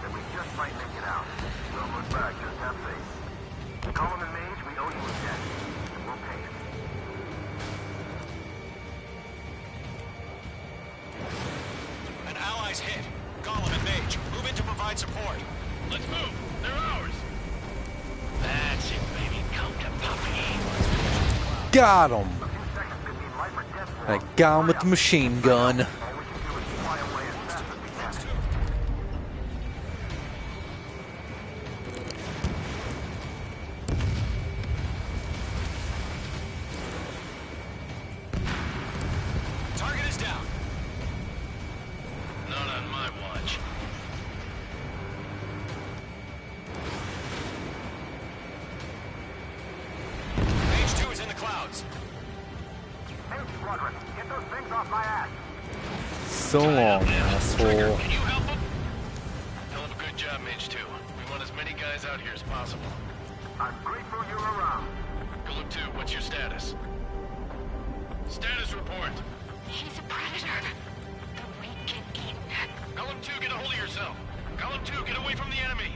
Then we just might make it out. Don't look back, just have faith. Golem and Mage, we owe you a debt. And we'll pay it. An ally's hit. Golem and Mage, move in to provide support. Let's move. They're ours. That's it, baby. Come to puppy. Got him. A few seconds between life or death for I us. got him with the machine gun. All we can do is fly away as fast as we can. clouds. Hey, Squadron, get those things off my ass. So long, asshole. Can you help him? Hell of a good job, Mage 2. We want as many guys out here as possible. I'm grateful you're around. Golem 2, what's your status? Status report. He's a predator. The weak get eaten. Golem 2, get a hold of yourself. Golem 2, get away from the enemy.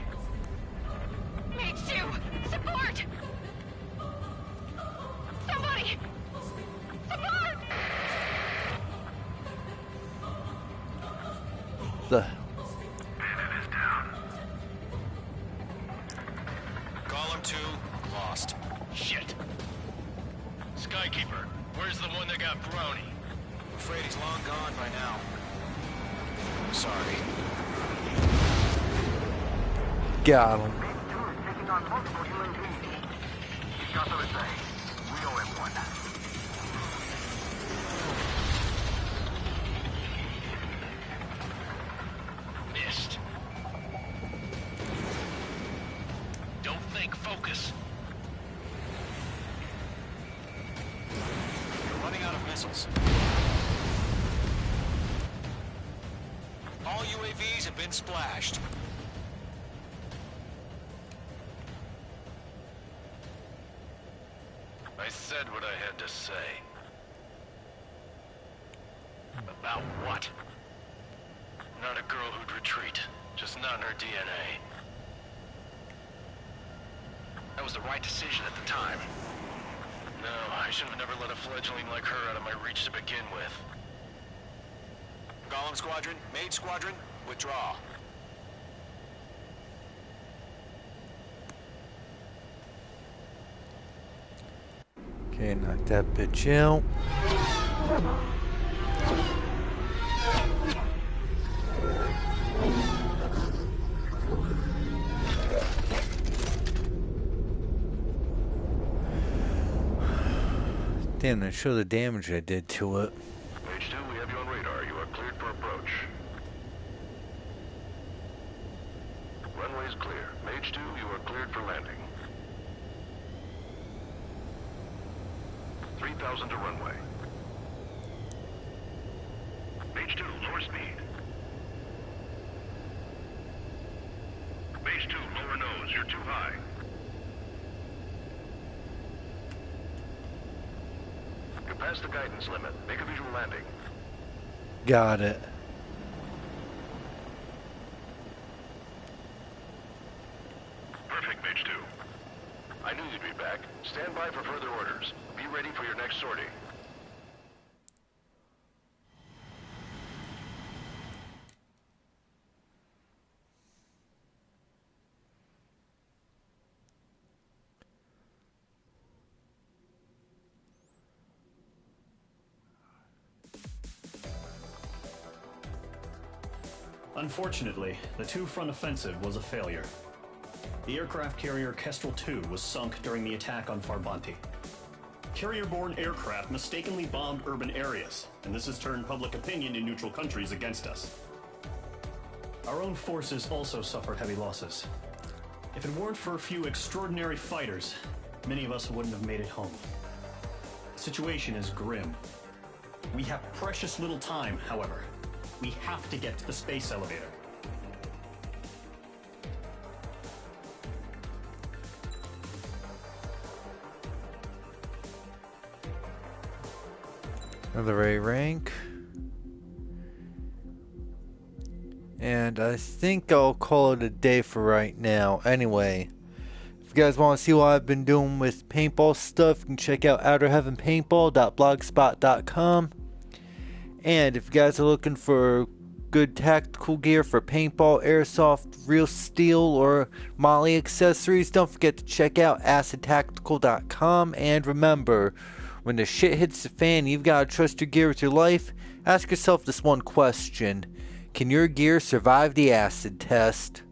Mage 2, support! Somebody! Support! The Golem 2, lost. Shit. Skykeeper, where's the one that got Brownie? I'm afraid he's long gone by now. Sorry. got him. Taking on multiple UAVs. He's got the say. We owe him one. Missed. Don't think, focus. You're running out of missiles. All UAVs have been splashed. I said what I had to say. About what? Not a girl who'd retreat. Just not in her DNA. That was the right decision at the time. No, I should have never let a fledgling like her out of my reach to begin with. Golem Squadron, Mage Squadron, withdraw. Okay, knock that bitch out. Damn, that show the damage I did to it. Mage 2, we have you on radar. You are cleared for approach. Runway's clear. Mage 2, you are cleared for landing. 3,000 to runway. Mage 2, lower speed. Mage 2, lower nose. You're too high. You're past the guidance limit. Make a visual landing. Got it. Perfect, Mage 2. I knew you'd be back. Stand by for further orders. Be ready for your next sortie. Unfortunately, the two-front offensive was a failure. The aircraft carrier Kestrel II was sunk during the attack on Farbanti. Carrier-borne aircraft mistakenly bombed urban areas, and this has turned public opinion in neutral countries against us. Our own forces also suffered heavy losses. If it weren't for a few extraordinary fighters, many of us wouldn't have made it home. The situation is grim. We have precious little time, however. We have to get to the space elevator. Another A rank. And I think I'll call it a day for right now. Anyway, if you guys want to see what I've been doing with paintball stuff, you can check out outerheavenpaintball.blogspot.com. And if you guys are looking for good tactical gear for paintball, airsoft, real steel, or molly accessories, don't forget to check out acidtactical.com. And remember, when the shit hits the fan, you've got to trust your gear with your life. Ask yourself this one question: can your gear survive the acid test?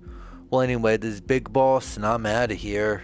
Well, anyway, this is Big Boss, and I'm out of here.